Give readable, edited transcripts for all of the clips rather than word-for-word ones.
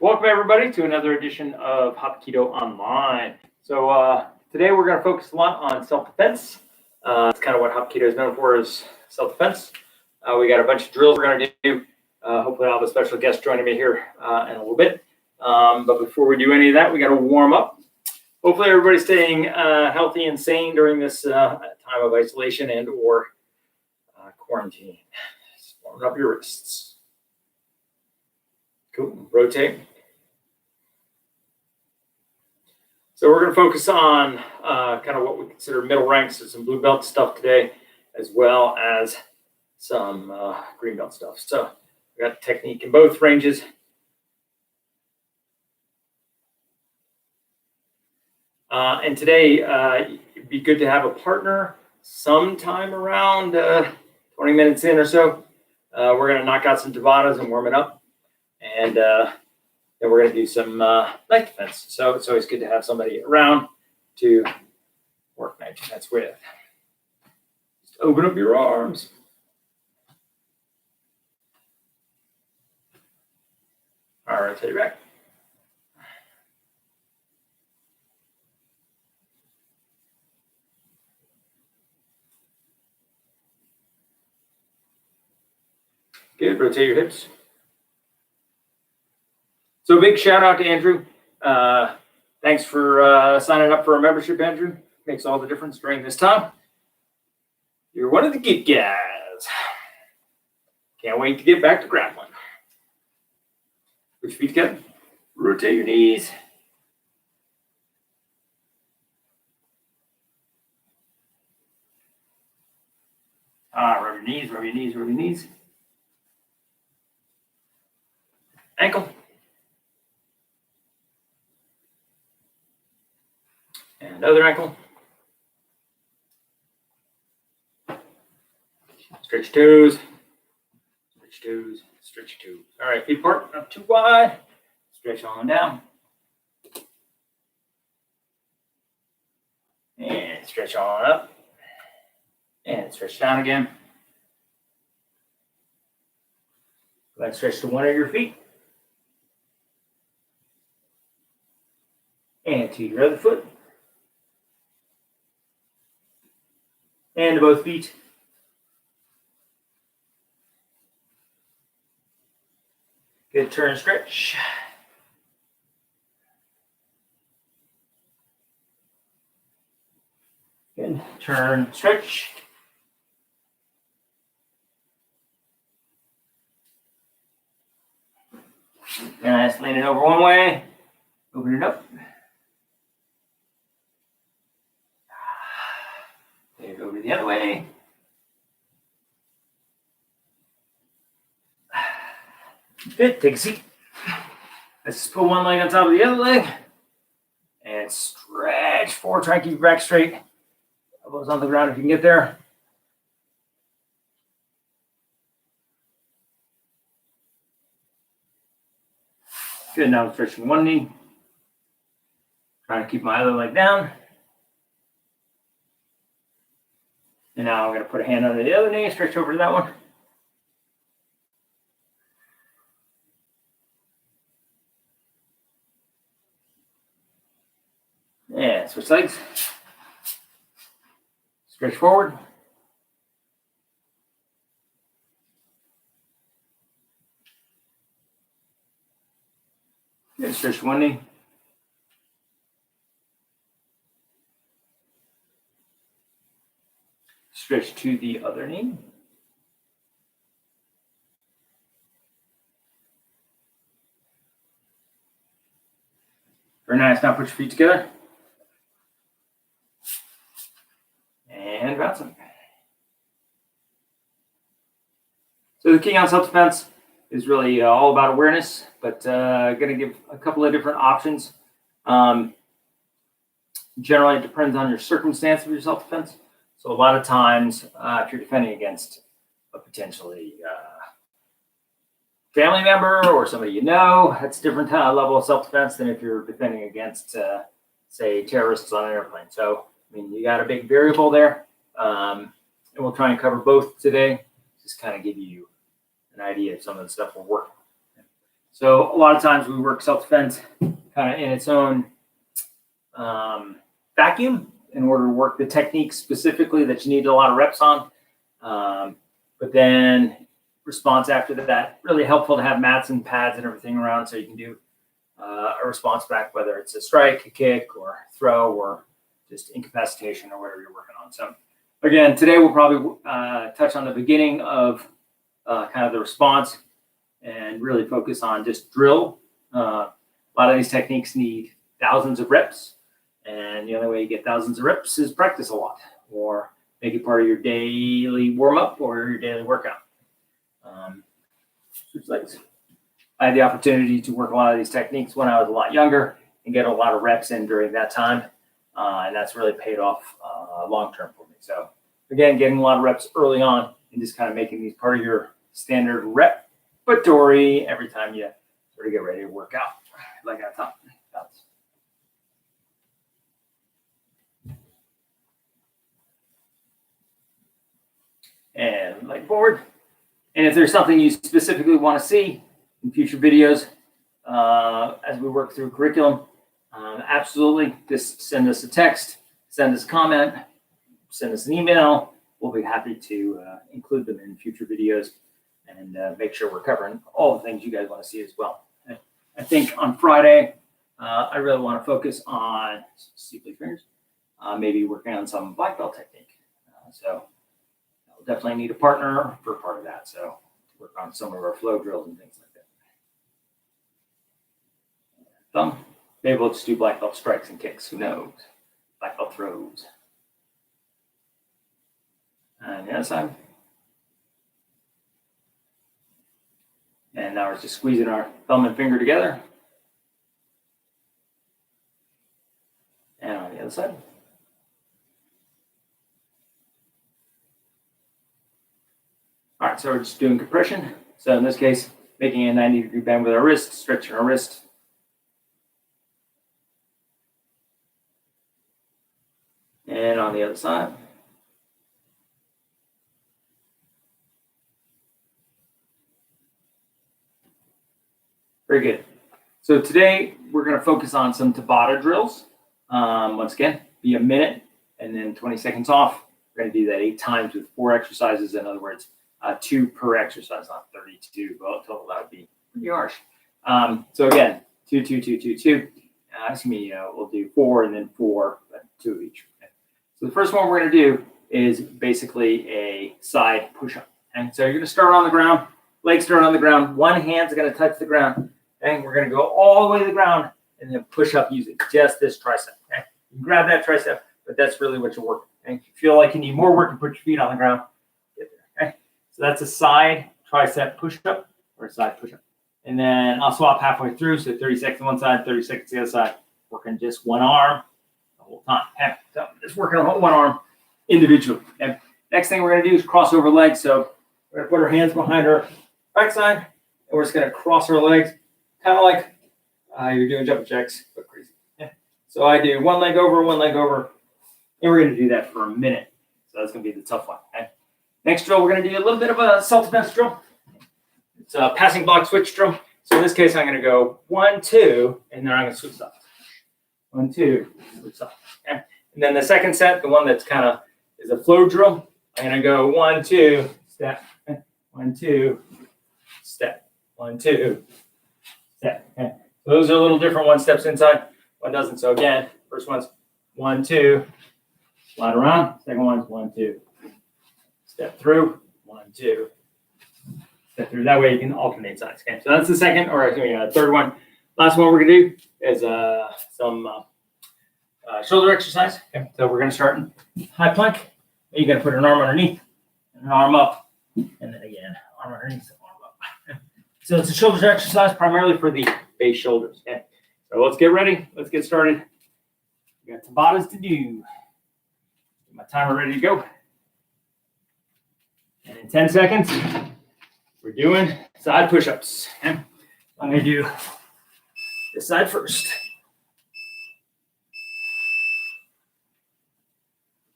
Welcome everybody to another edition of Hapkido Online. So today we're going to focus a lot on self-defense. It's kind of what Hapkido is known for, is self-defense. We got a bunch of drills we're going to do. Hopefully I'll have a special guest joining me here in a little bit. But before we do any of that, we got to warm up. Hopefully everybody's staying healthy and sane during this time of isolation and or quarantine. Just warming up your wrists. Cool. Rotate. So we're going to focus on kind of what we consider middle ranks and some blue belt stuff today, as well as some green belt stuff. So we got technique in both ranges. And today it'd be good to have a partner sometime around 20 minutes in or so. We're going to knock out some Tabatas and warm it up. And then we're going to do some knife defense. So it's always good to have somebody around to work knife defense with. Just open up your arms. All right, take it back. Good, rotate your hips. So a big shout out to Andrew. Thanks for signing up for a membership, Andrew. Makes all the difference during this time. You're one of the geek guys. Can't wait to get back to grappling. Put your feet together. Rotate your knees. Rub your knees, rub your knees, rub your knees. Ankle. And other ankle. Stretch toes. Stretch toes. Stretch toes. All right, feet apart, not too wide. Stretch on down. And stretch on up. And stretch down again. Let's stretch to one of your feet. And to your other foot. And to both feet. Good, turn, stretch. Good, turn, stretch. Nice, lean it over one way. Open it up. And over the other way. Good, take a seat. Let's just put one leg on top of the other leg. And stretch forward, try and keep your back straight. Elbows on the ground if you can get there. Good, now I'm stretching one knee. Trying to keep my other leg down. And now I'm going to put a hand under the other knee, stretch over to that one. And switch legs. Stretch forward. Good, stretch one knee. Stretch to the other knee. Very nice. Now put your feet together. And bounce them. So the key on self-defense is really all about awareness, but going to give a couple of different options. Generally, it depends on your circumstance of your self-defense. So a lot of times, if you're defending against a potentially family member or somebody you know, that's a different level of self-defense than if you're defending against, say, terrorists on an airplane. So, I mean, you got a big variable there. And we'll try and cover both today, just kind of give you an idea of some of the stuff we're working on. So a lot of times we work self-defense kind of in its own vacuum in order to work the technique specifically that you need a lot of reps on. But then response after that, really helpful to have mats and pads and everything around so you can do a response back, whether it's a strike, a kick, or throw, or just incapacitation or whatever you're working on. So again, today we'll probably touch on the beginning of kind of the response and really focus on just drill. A lot of these techniques need thousands of reps, and the only way you get thousands of reps is practice a lot, or make it part of your daily warm-up or your daily workout. Switch legs. I had the opportunity to work a lot of these techniques when I was a lot younger and get a lot of reps in during that time, and that's really paid off long-term for me. So again, getting a lot of reps early on and just kind of making these part of your standard repertory every time you sort of get ready to work out, like I thought. And leg forward. And if there's something you specifically want to see in future videos as we work through curriculum, absolutely just send us a text, send us a comment, send us an email. We'll be happy to include them in future videos and make sure we're covering all the things you guys want to see as well. I think on Friday, I really want to focus on steeply fingers, maybe working on some black belt technique. So I'll definitely need a partner for part of that. So work on some of our flow drills and things like that. Thumb, maybe we'll just do black belt strikes and kicks. Who knows? Black belt throws. And the other side. And now we're just squeezing our thumb and finger together. And on the other side. All right, so we're just doing compression. So in this case, making a 90-degree bend with our wrist, stretching our wrist. And on the other side. Very good. So today we're going to focus on some Tabata drills. Once again, be a minute and then 20 seconds off. We're going to do that 8 times with 4 exercises. In other words, 2 per exercise, not 32. Well, total that would be pretty harsh. So again, 2, 2, 2, 2, 2. We'll do 4 and then 4, but 2 of each. Okay. So the first one we're going to do is basically a side push-up. And so you're going to start on the ground, legs start on the ground. One hand's going to touch the ground. And we're going to go all the way to the ground and then push up using just this tricep. Okay? You can grab that tricep, but that's really what you're working. And if you feel like you need more work, to put your feet on the ground, get there. Okay? So that's a side tricep push-up or a side push-up. And then I'll swap halfway through. So 30 seconds on one side, 30 seconds the other side. Working just one arm the whole time. Okay? So just working on one arm individually. Okay? Next thing we're going to do is cross over legs. So we're going to put our hands behind our backside, and we're just going to cross our legs. Kind of like you're doing jumping jacks, but crazy. Yeah. So I do one leg over, and we're going to do that for a minute. So that's going to be the tough one. Okay? Next drill, we're going to do a little bit of a self-defense drill. It's a passing block switch drill. So in this case, I'm going to go 1, 2, and then I'm going to switch off. 1, 2, switch off. Okay? And then the second set, the one that's kind of is a flow drill, I'm going to go 1, 2, step, 1, 2, step, 1, 2. Step. Okay. So those are a little different. One steps inside, one doesn't. So again, first one's 1, 2, slide around. Second one's 1, 2, step through, 1, 2, step through. That way you can alternate sides. Okay. So that's the second, or third one. Last one we're gonna do is some shoulder exercise. Okay. So we're gonna start in high plank. You're gonna put an arm underneath, an arm up, and then again, arm underneath. So it's a shoulders exercise primarily for the base shoulders. Okay. So let's get ready. Let's get started. We got Tabatas to do. Get my timer ready to go. And in 10 seconds, we're doing side push-ups. Okay. I'm going to do this side first.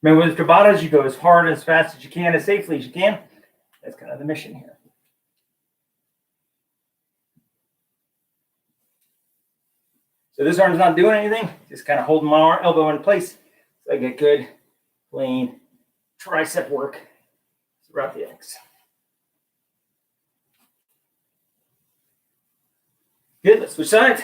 Remember, with Tabatas, you go as hard, as fast as you can, as safely as you can. That's kind of the mission here. So this arm's not doing anything, just kind of holding my elbow in place so I get good, clean tricep work throughout the X. Good, let's switch sides.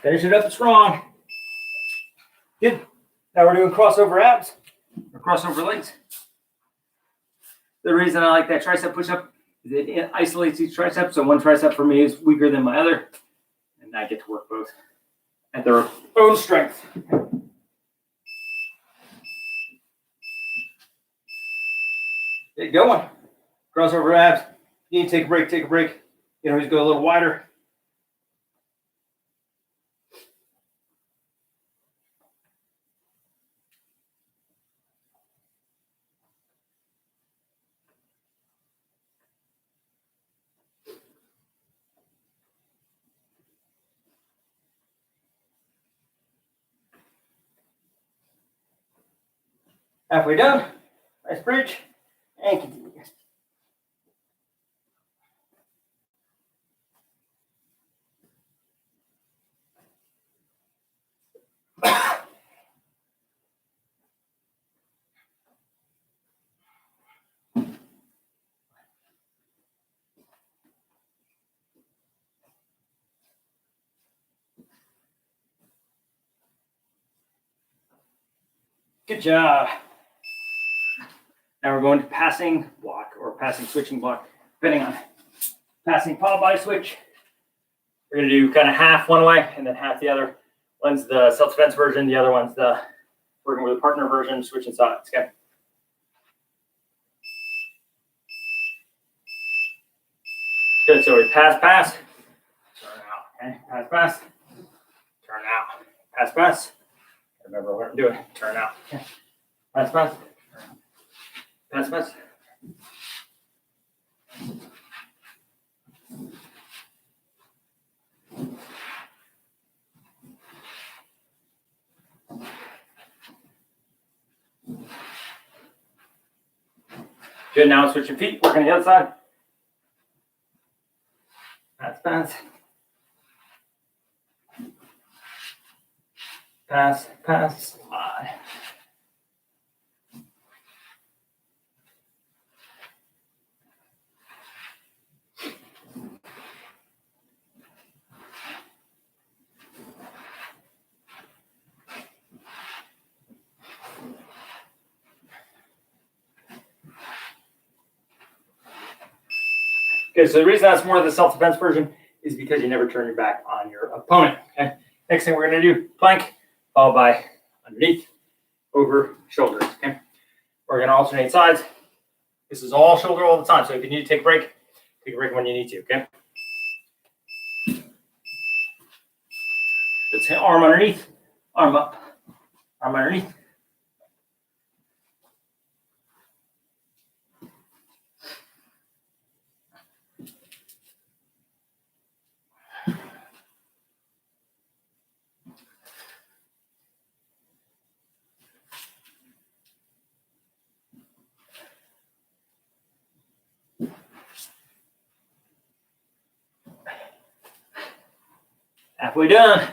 Finish it up strong. Good. Now we're doing crossover abs or crossover legs. The reason I like that tricep push-up is it isolates each tricep. So one tricep for me is weaker than my other, and I get to work both at their own strength. Get going. Crossover abs. You need to take a break, take a break. You know, just go a little wider. Halfway done. Nice bridge. And continue. Good job. Now we're going to passing block or passing switching block, depending on passing power body switch. We're going to do kind of half one way and then half the other. One's the self-defense version, the other one's the working with a partner version, switching sides. Okay. Good. So we pass, pass, turn out. Okay. Pass, pass, turn out. Pass, pass. Remember what I'm doing. Turn out. Okay. Pass, pass. Pass, pass. Good. Now switching feet. Working the other side. Pass, pass. Pass, pass, slide. Okay, so the reason that's more of the self-defense version is because you never turn your back on your opponent. Okay. Next thing we're going to do, plank, followed by underneath, over, shoulders. Okay. We're going to alternate sides. This is all shoulder all the time. So if you need to take a break when you need to. Okay. Let's hit arm underneath, arm up, arm underneath. Halfway done.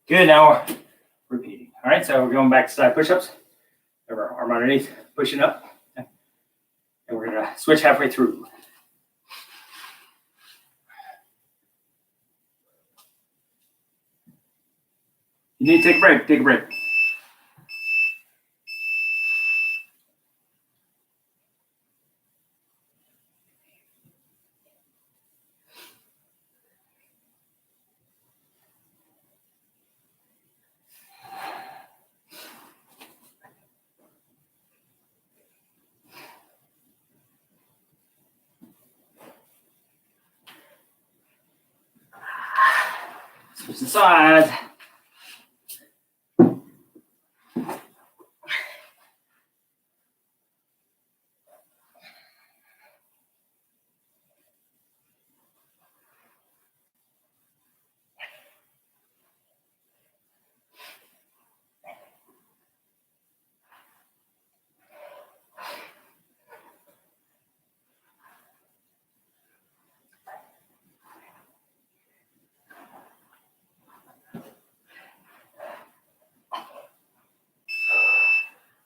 Good, now we're repeating. All right, so we're going back to side push-ups. Arm underneath, pushing up. And we're gonna switch halfway through. You need to take a break. Take a break. Switch the sides.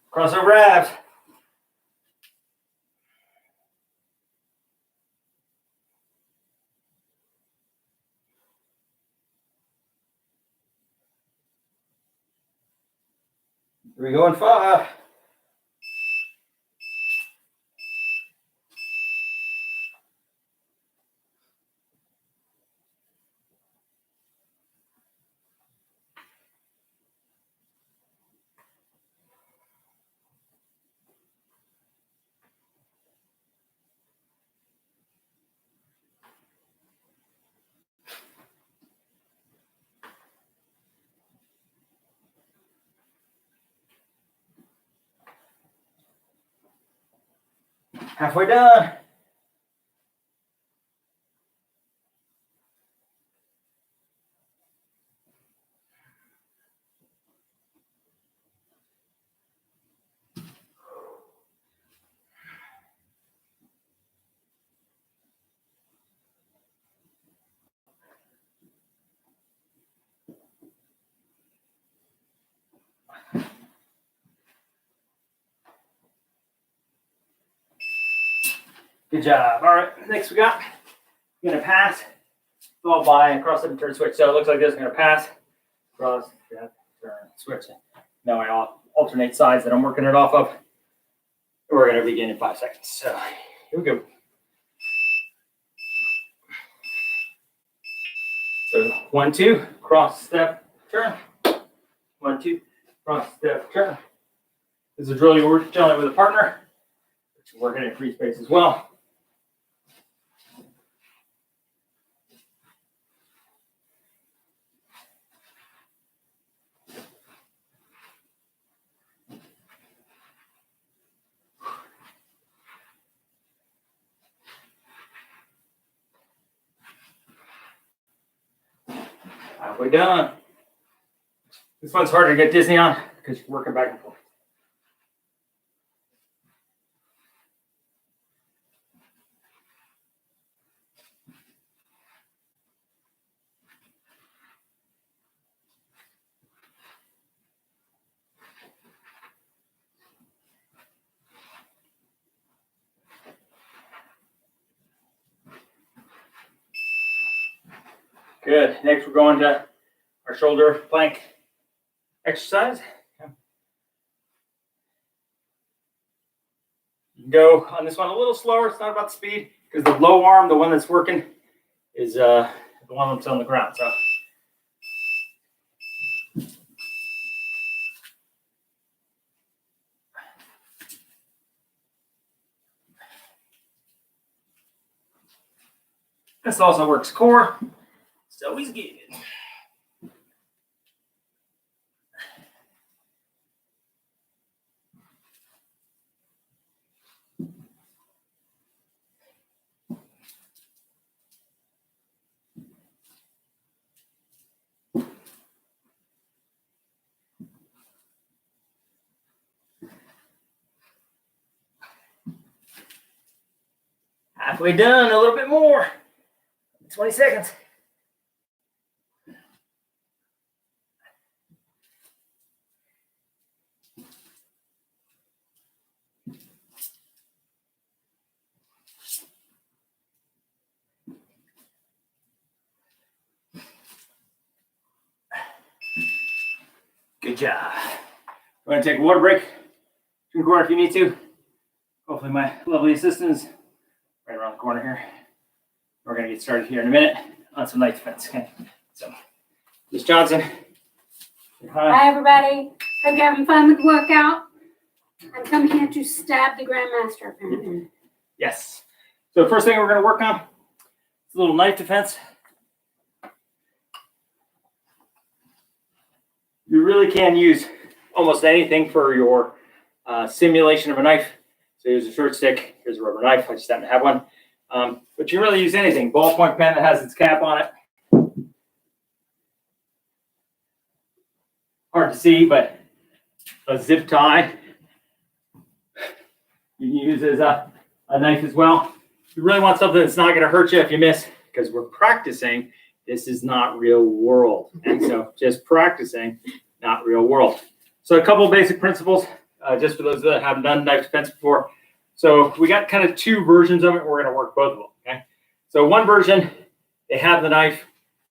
Crossover abs. Here we go in 5. Halfway done. Good job. All right, next we got, we're going to pass, followed by cross step and turn switch. So it looks like this is going to pass, cross, step, turn, switch. Now I alternate sides that I'm working it off of. We're going to begin in 5 seconds. So here we go. So 1, 2, cross, step, turn. 1, 2, cross, step, turn. This is a drill you're generally with a partner. You're working in free space as well. Halfway done. This one's harder to get dizzy on because you're working back and forth. Good. Next, we're going to our shoulder plank exercise. You can go on this one a little slower. It's not about speed because the low arm, the one that's working, is the one that's on the ground. So. This also works core. It's always good. Halfway done, a little bit more. 20 seconds. Good job. We're going to take a water break. Drink water if you need to. Hopefully my lovely assistant is right around the corner here. We're going to get started here in a minute on some knife defense. Okay. So, Ms. Johnson. Hi, everybody. Hope you're having fun with the workout. I'm coming here to stab the Grandmaster, apparently. Yes. So the first thing we're going to work on is a little knife defense. You really can use almost anything for your simulation of a knife. So here's a short stick. Here's a rubber knife. I just happen to have one. But you can really use anything. Ballpoint pen that has its cap on it. Hard to see, but a zip tie you can use as a knife as well. You really want something that's not going to hurt you if you miss, because we're practicing. This is not real world. And so just practicing, not real world. So a couple of basic principles, just for those that haven't done knife defense before. So we got kind of two versions of it. We're going to work both of them. Okay. So one version, they have the knife.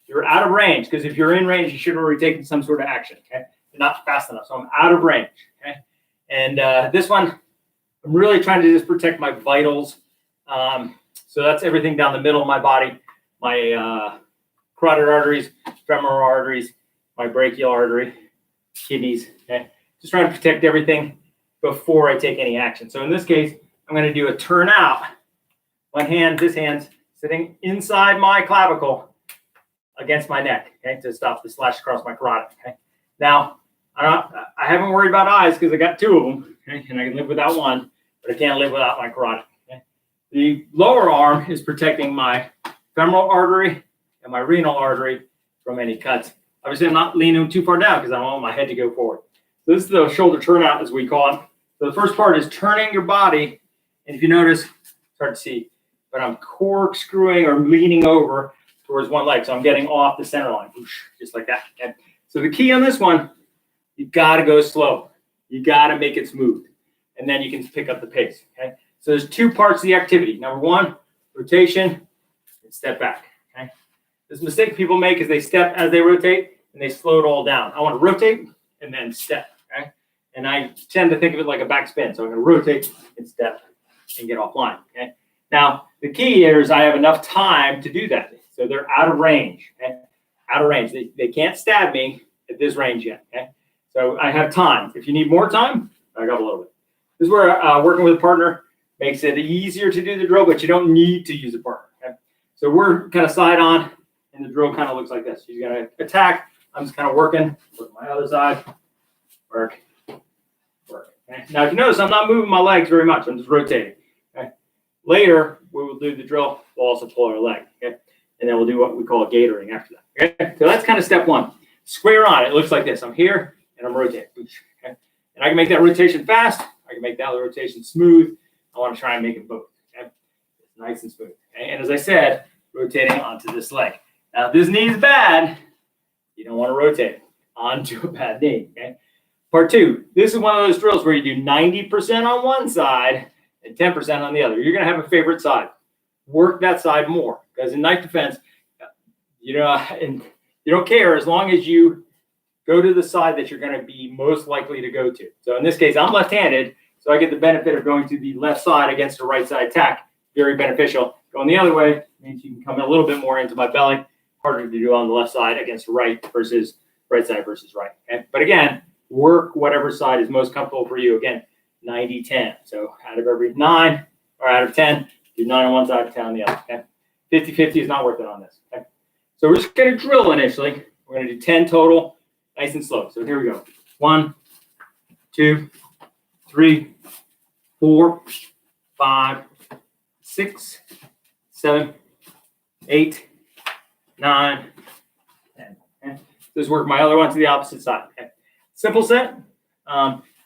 You're out of range, because if you're in range, you should have already taken some sort of action. Okay. You're not fast enough. So I'm out of range. Okay. And this one, I'm really trying to just protect my vitals. So that's everything down the middle of my body, my carotid arteries, femoral arteries, my brachial artery, kidneys. Okay. Just trying to protect everything before I take any action. So in this case, I'm going to do a turnout. One hand, this hand's sitting inside my clavicle against my neck, okay, to stop the slash across my carotid. Okay. Now, I haven't worried about eyes because I got two of them, okay, and I can live without one, but I can't live without my carotid. Okay. The lower arm is protecting my femoral artery and my renal artery from any cuts. Obviously, I'm not leaning too far down because I don't want my head to go forward. So this is the shoulder turnout, as we call it. So the first part is turning your body, and if you notice, it's hard to see, but I'm corkscrewing or leaning over towards one leg. So I'm getting off the center line, just like that. Okay. So the key on this one, you got to go slow. You got to make it smooth, and then you can pick up the pace. Okay. So there's two parts of the activity. Number one, rotation and step back. Okay. This mistake people make is they step as they rotate and they slow it all down. I want to rotate and then step. Okay. And I tend to think of it like a back spin. So I'm going to rotate and step and get offline. Okay. Now the key here is I have enough time to do that. So they're out of range. Okay. Out of range. They can't stab me at this range yet. Okay. So I have time. If you need more time, back up a little bit. This is where working with a partner makes it easier to do the drill, but you don't need to use a partner. Okay? So we're kind of side on, and the drill kind of looks like this. You're going to attack. I'm just kind of working my other side. Work. Okay? Now, if you notice, I'm not moving my legs very much. I'm just rotating. Okay? Later, we will do the drill. We'll also pull our leg. Okay? And then we'll do what we call gatoring after that. Okay? So that's kind of step one. Square on. It looks like this. I'm here, and I'm rotating. Okay? And I can make that rotation fast. I can make that rotation smooth. I want to try and make it both. Okay? It's nice and smooth. Okay? And as I said, rotating onto this leg. Now, if this knee is bad, you don't want to rotate it onto a bad knee. Okay? Part two, this is one of those drills where you do 90% on one side and 10% on the other. You're going to have a favorite side. Work that side more, because in knife defense, and you don't care as long as you go to the side that you're going to be most likely to go to. So in this case, I'm left-handed, so I get the benefit of going to the left side against a right side attack. Very beneficial. Going the other way means you can come a little bit more into my belly. Harder to do on the left side against right versus right side versus right. Okay? But again, work whatever side is most comfortable for you. Again, 90-10. So out of every 9 or out of 10, do 9 on one side, 10 on the other. Okay? 50-50 is not worth it on this. Okay? So we're just going to drill initially. We're going to do 10 total, nice and slow. So here we go. 1, 2, 3, 4, 5, 6, 7, 8, 9, 10. Okay? Just work my other one to the opposite side. Okay? Simple set.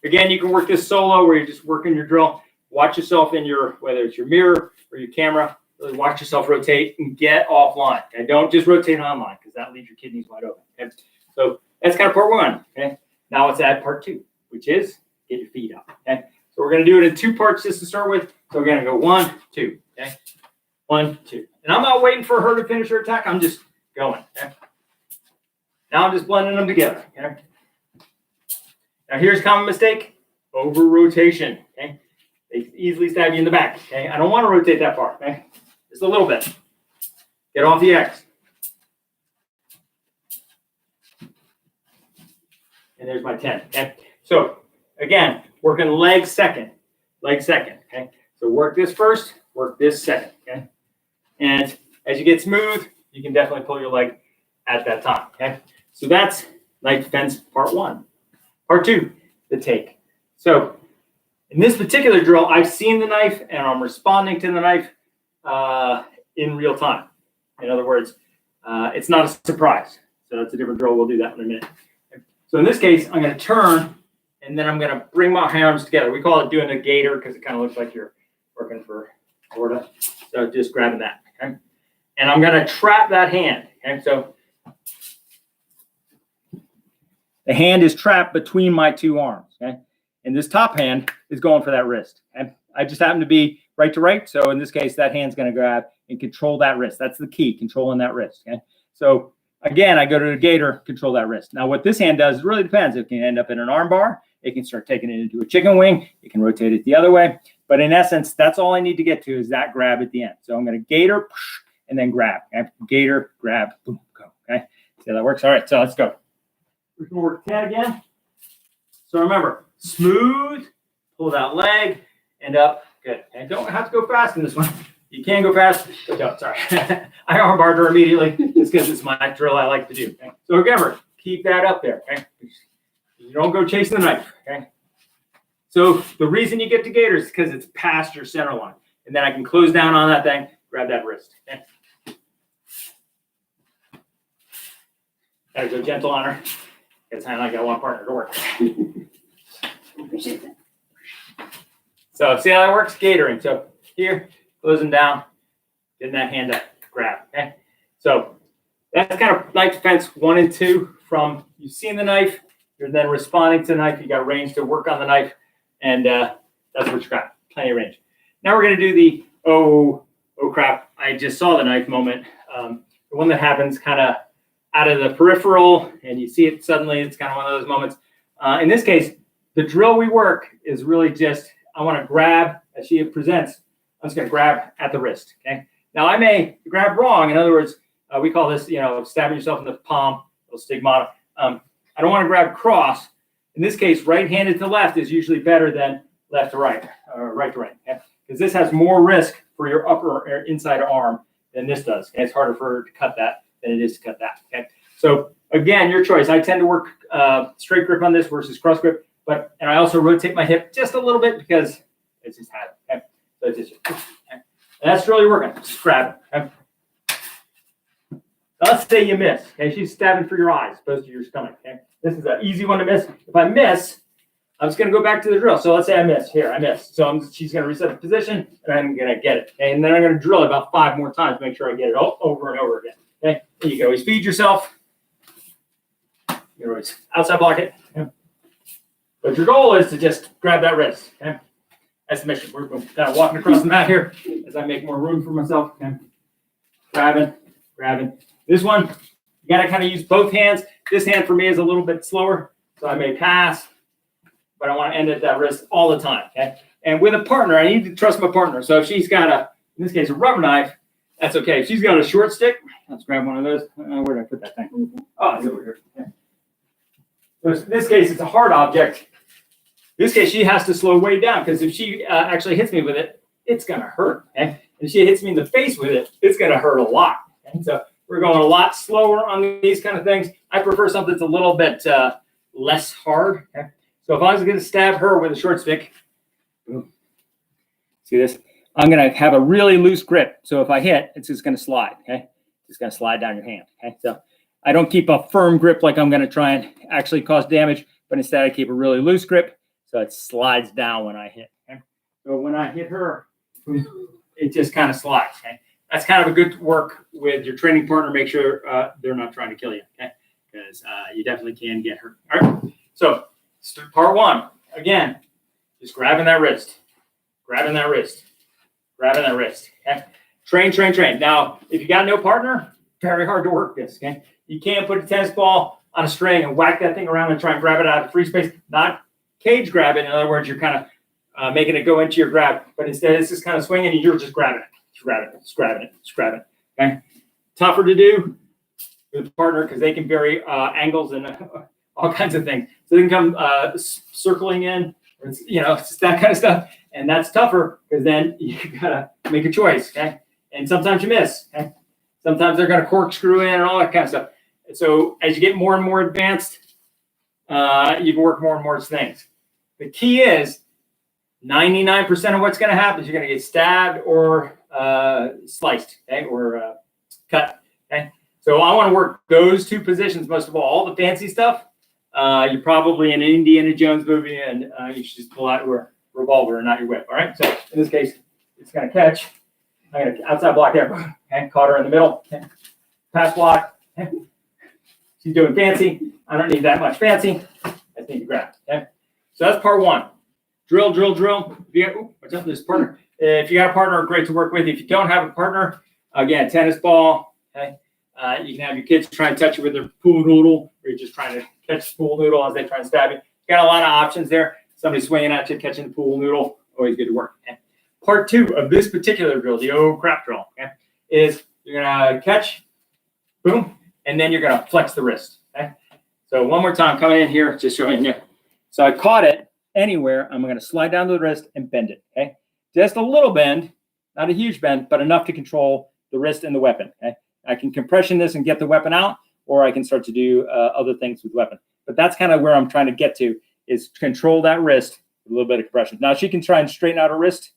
Again, you can work this solo where you're just working your drill. Watch yourself in your, whether it's your mirror or your camera, really watch yourself rotate and get offline. Okay? Don't just rotate online, because that leaves your kidneys wide open. Okay? So that's kind of part one. Okay? Now let's add part two, which is get your feet up. Okay? So we're going to do it in 2 parts just to start with. So we're going to go 1, 2. Okay? 1, 2. And I'm not waiting for her to finish her attack. I'm just going. Okay? Now I'm just blending them together. Okay? Now here's a common mistake, over rotation, okay? They easily stab you in the back, okay? I don't want to rotate that far, okay? Just a little bit. Get off the X. And there's my 10, okay? So again, working leg second, okay? So work this first, work this second, okay? And as you get smooth, you can definitely pull your leg at that time, okay? So that's knife defense part 1. Part 2, the take. So in this particular drill, I've seen the knife and I'm responding to the knife in real time. In other words, it's not a surprise. So that's a different drill. We'll do that in a minute. So in this case, I'm going to turn and then I'm going to bring my arms together. We call it doing a gator because it kind of looks like you're working for Florida. So just grabbing that, okay? And I'm going to trap that hand, okay? So the hand is trapped between my 2 arms, okay? And this top hand is going for that wrist. And I just happen to be right to right. So in this case, that hand's going to grab and control that wrist. That's the key, controlling that wrist, okay? So again, I go to the gator, control that wrist. Now what this hand does really depends. It can end up in an arm bar. It can start taking it into a chicken wing. It can rotate it the other way. But in essence, that's all I need to get to is that grab at the end. So I'm going to gator and then grab. Okay? Gator, grab, boom, go. Okay? See how that works? All right, so let's go. We're going to work 10 again. So remember, smooth, pull that leg, and up. Good. And don't have to go fast in this one. You can go fast, but don't. Sorry. I armbarred her immediately just because it's my drill I like to do. Okay? So remember, keep that up there. Okay? You don't go chasing the knife. Okay? So the reason you get to gator is because it's past your center line. And then I can close down on that thing, grab that wrist. Okay? Gotta go gentle on her. It's kind of like I want partner to work. Appreciate that. So see how that works? Gatoring. So here, closing down, getting that hand up, grab. Okay. So that's kind of knife defense 1 and 2 from you've seen the knife, you're then responding to the knife, you got range to work on the knife, and that's what you got. Plenty of range. Now we're going to do the oh crap, I just saw the knife moment. The one that happens kind of out of the peripheral and you see it suddenly. It's kind of one of those moments. In this case, the drill we work is really just, I want to grab as she presents. I'm just going to grab at the wrist. Okay. Now I may grab wrong. In other words, we call this, stabbing yourself in the palm, little stigmata. I don't want to grab cross. In this case, right-handed to left is usually better than left to right, or right to right. Okay? Because this has more risk for your upper or inside arm than this does. Okay? It's harder for her to cut that than it is to cut that. Okay. So again, your choice. I tend to work straight grip on this versus cross grip, and I also rotate my hip just a little bit because it's just habit. Okay. So it's just, okay. And that's really working. Just grab it. Okay. Now let's say you miss. Okay, she's stabbing for your eyes, opposed to your stomach. Okay, this is an easy one to miss. If I miss, I'm just going to go back to the drill. So let's say I miss. Here, I miss. So she's going to reset the position, and I'm going to get it. Okay, and then I'm going to drill it about 5 more times to make sure I get it over and over again. Okay, and you can always feed yourself. You can always outside block it. Okay? But your goal is to just grab that wrist. Okay, that's the mission. We're kind of walking across the mat here as I make more room for myself. Okay, grabbing. This one, you got to kind of use both hands. This hand for me is a little bit slower, so I may pass, but I want to end at that wrist all the time. Okay, and with a partner, I need to trust my partner. So if she's got in this case, a rubber knife, that's okay. If she's got a short stick, let's grab one of those. Where did I put that thing? Oh, it's over here. Okay. So in this case, it's a hard object. In this case, she has to slow way down because if she actually hits me with it, it's going to hurt. Okay? If she hits me in the face with it, it's going to hurt a lot. Okay? So we're going a lot slower on these kind of things. I prefer something that's a little bit less hard. Okay? So if I was going to stab her with a short stick, boom. See this? I'm going to have a really loose grip. So if I hit, it's just going to slide. Okay, it's going to slide down your hand. Okay, so I don't keep a firm grip like I'm going to try and actually cause damage, but instead I keep a really loose grip so it slides down when I hit. Okay, so when I hit her, it just kind of slides. Okay, that's kind of a good work with your training partner. Make sure they're not trying to kill you. Okay, because you definitely can get hurt. All right. So part 1 again, just grabbing that wrist, grabbing that wrist. Grabbing that wrist. Okay. Train. Now, if you got no partner, very hard to work this. Okay. You can't put a tennis ball on a string and whack that thing around and try and grab it out of free space. Not cage grab it. In other words, you're kind of making it go into your grab, but instead it's just kind of swinging and you're just grabbing it, just grabbing it, just grabbing it, just grabbing it. Okay. Tougher to do with a partner because they can vary angles and all kinds of things. So they can come circling in, or it's that kind of stuff. And that's tougher because then you gotta make a choice. Okay. And sometimes you miss. Okay. Sometimes they're gonna corkscrew in and all that kind of stuff. So as you get more and more advanced, you can work more and more things. The key is 99% of what's going to happen is you're going to get stabbed or sliced, okay, or cut. Okay, so I want to work those two positions most of all. All the fancy stuff, you're probably in an Indiana Jones movie, and you should just pull out your revolver and not your whip. All right. So in this case, it's going to catch. I'm going to outside block there. Okay, caught her in the middle. Okay. Pass block. Okay. She's doing fancy. I don't need that much fancy. I just need to grab. Okay. So that's part one. Drill, drill, drill. Watch out, there's a partner. If you got a partner, great to work with. If you don't have a partner, again, tennis ball. Okay. You can have your kids try and touch it with their pool noodle, or you're just trying to catch the pool noodle as they try and stab you. You got a lot of options there. Somebody swinging at you, catching the pool noodle, always good to work. Okay. Part two of this particular drill, the oh crap drill, okay, is you're gonna catch, boom, and then you're gonna flex the wrist. Okay. So one more time, coming in here, just showing you. So I caught it anywhere. I'm gonna slide down to the wrist and bend it. Okay. Just a little bend, not a huge bend, but enough to control the wrist and the weapon. Okay. I can compression this and get the weapon out, or I can start to do other things with the weapon. But that's kind of where I'm trying to get to, is control that wrist with a little bit of compression. Now she can try and straighten out her wrist.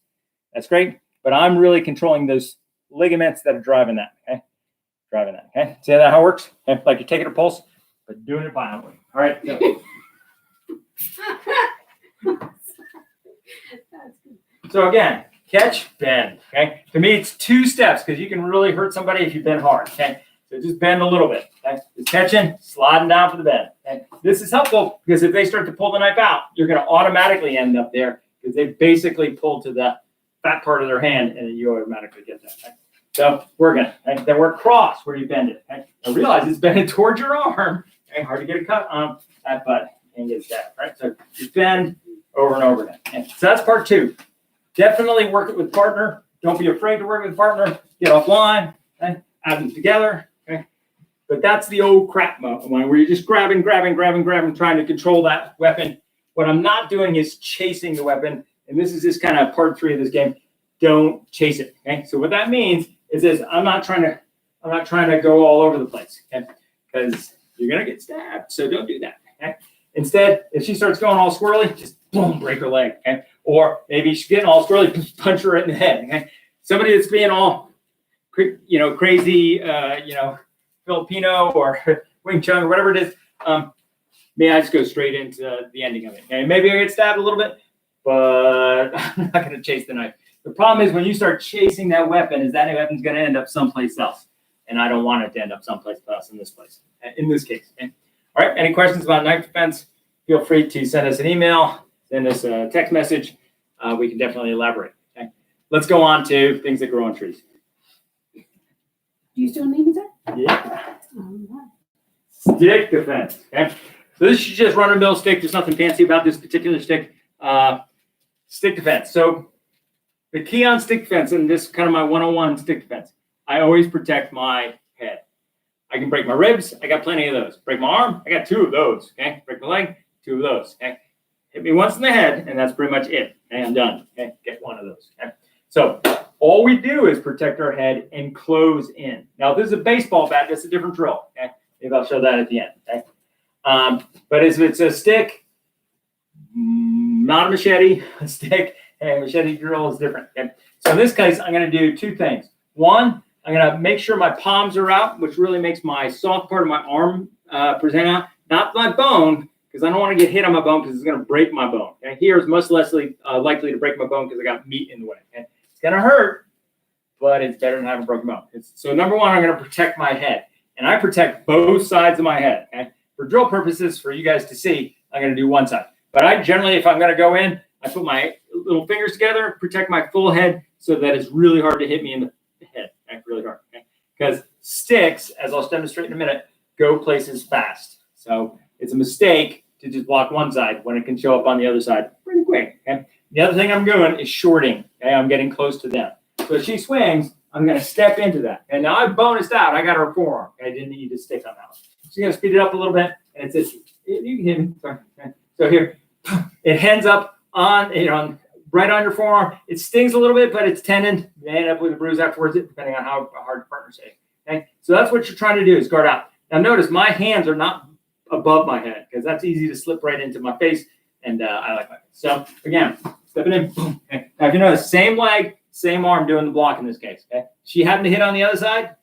That's great. But I'm really controlling those ligaments that are driving that. Okay. Driving that. Okay. See how it works? Okay. Like you're taking a pulse, but doing it violently. All right. So again, catch, bend. Okay. To me, it's 2 steps because you can really hurt somebody if you bend hard. Okay. So just bend a little bit. Okay. Just catching, sliding down for the bend. Okay. This is helpful because if they start to pull the knife out, you're going to automatically end up there because they basically pulled to the fat part of their hand, and then you automatically get that. Okay. So we're going to then work cross where you bend it. Okay. Now realize it's bending towards your arm. Okay. Hard to get a cut on that, but and get stabbed. Right. So just bend over and over again. Okay. So that's part 2. Definitely work it with partner. Don't be afraid to work with partner. Get offline. Okay. Add them together. Okay. But that's the old crap one where you're just grabbing, trying to control that weapon. What I'm not doing is chasing the weapon. And this is just kind of part 3 of this game. Don't chase it. Okay. So what that means is this: I'm not trying to go all over the place. Okay. Because you're gonna get stabbed. So don't do that. Okay. Instead, if she starts going all squirrely, just boom, break her leg. Okay. Or maybe she's getting all squirrely, punch her right in the head. Okay. Somebody that's being all crazy, Filipino or Wing Chun or whatever it is, may I just go straight into the ending of it. Okay. Maybe I get stabbed a little bit, but I'm not going to chase the knife. The problem is when you start chasing that weapon, is that weapon's going to end up someplace else. And I don't want it to end up someplace else in this case. Okay? All right. Any questions about knife defense? Feel free to send us an email, send us a text message. We can definitely elaborate. Okay. Let's go on to things that grow on trees. Do you still need me, sir? Yeah. Stick defense. Okay. So this is just run-of-the-mill stick. There's nothing fancy about this particular stick. Stick defense. So the key on stick defense, and this is kind of my 101 stick defense, I always protect my head. I can break my ribs. I got plenty of those. Break my arm. I got 2 of those. Okay. Break my leg. 2 of those. Okay. Hit me once in the head, and that's pretty much it. Okay. I'm done. Okay. Get 1 of those. Okay. So all we do is protect our head and close in. Now, if this is a baseball bat, that's a different drill. Okay. Maybe I'll show that at the end. Okay. But if it's a stick, not a machete, a stick, and machete drill is different. Okay? So in this case, I'm going to do 2 things. One, I'm going to make sure my palms are out, which really makes my soft part of my arm present out, not my bone, because I don't want to get hit on my bone because it's going to break my bone. Okay? Here is much less likely to break my bone because I got meat in the way. Okay? It's going to hurt, but it's better than having a broken bone. So number 1, I'm going to protect my head. And I protect both sides of my head. Okay? For drill purposes, for you guys to see, I'm going to do one side. But I generally, if I'm going to go in, I put my little fingers together, protect my full head so that it's really hard to hit me in the head. Okay? Really hard. Okay? Because sticks, as I'll demonstrate in a minute, go places fast. So it's a mistake to just block one side when it can show up on the other side pretty quick. Okay? The other thing I'm doing is shorting. Okay? I'm getting close to them. So if she swings, I'm going to step into that. And now I've bonused out. I got her forearm. I didn't need to stick on that one. She's going to speed it up a little bit, and it's this. You can hit me. Sorry. Okay. So here, it hands up on, right on your forearm. It stings a little bit, but it's tendon. You may end up with a bruise afterwards, depending on how hard the partner's hitting. Okay? So that's what you're trying to do is guard out. Now notice my hands are not above my head because that's easy to slip right into my face, and I like my face. So again, stepping in. Okay. Now if you notice, same leg, same arm doing the block in this case. Okay, she happened to hit on the other side.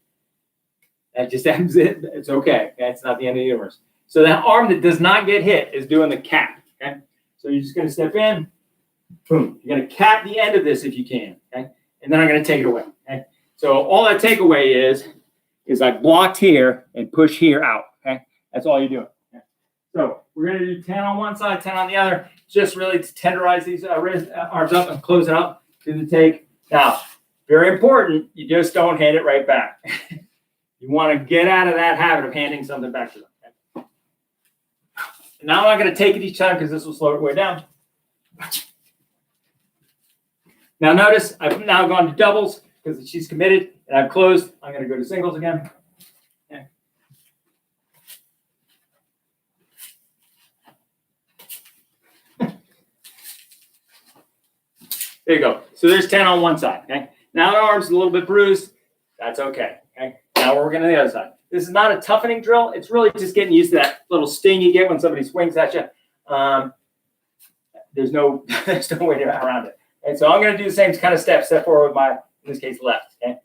That just happens. It's okay. Okay, it's not the end of the universe. So that arm that does not get hit is doing the cap. Okay, so you're just going to step in. Boom. You're going to cap the end of this if you can. Okay, and then I'm going to take it away. Okay, so all that takeaway is I blocked here and push here out. Okay, that's all you're doing. Okay? So we're going to do 10 on one side, 10 on the other, just really to tenderize these arms up and close it up to the take. Now, very important, you just don't hand it right back. You want to get out of that habit of handing something back to them. Okay? Now I'm not going to take it each time because this will slow it way down. Now notice I've now gone to doubles because she's committed and I've closed. I'm going to go to singles again. Okay. There you go. So there's 10 on one side. Okay. Now the arm's a little bit bruised. That's okay. Okay. Now we're working on the other side. This is not a toughening drill. It's really just getting used to that little sting you get when somebody swings at you. There's no way around it. And so I'm going to do the same kind of step forward with my, in this case, left. Okay.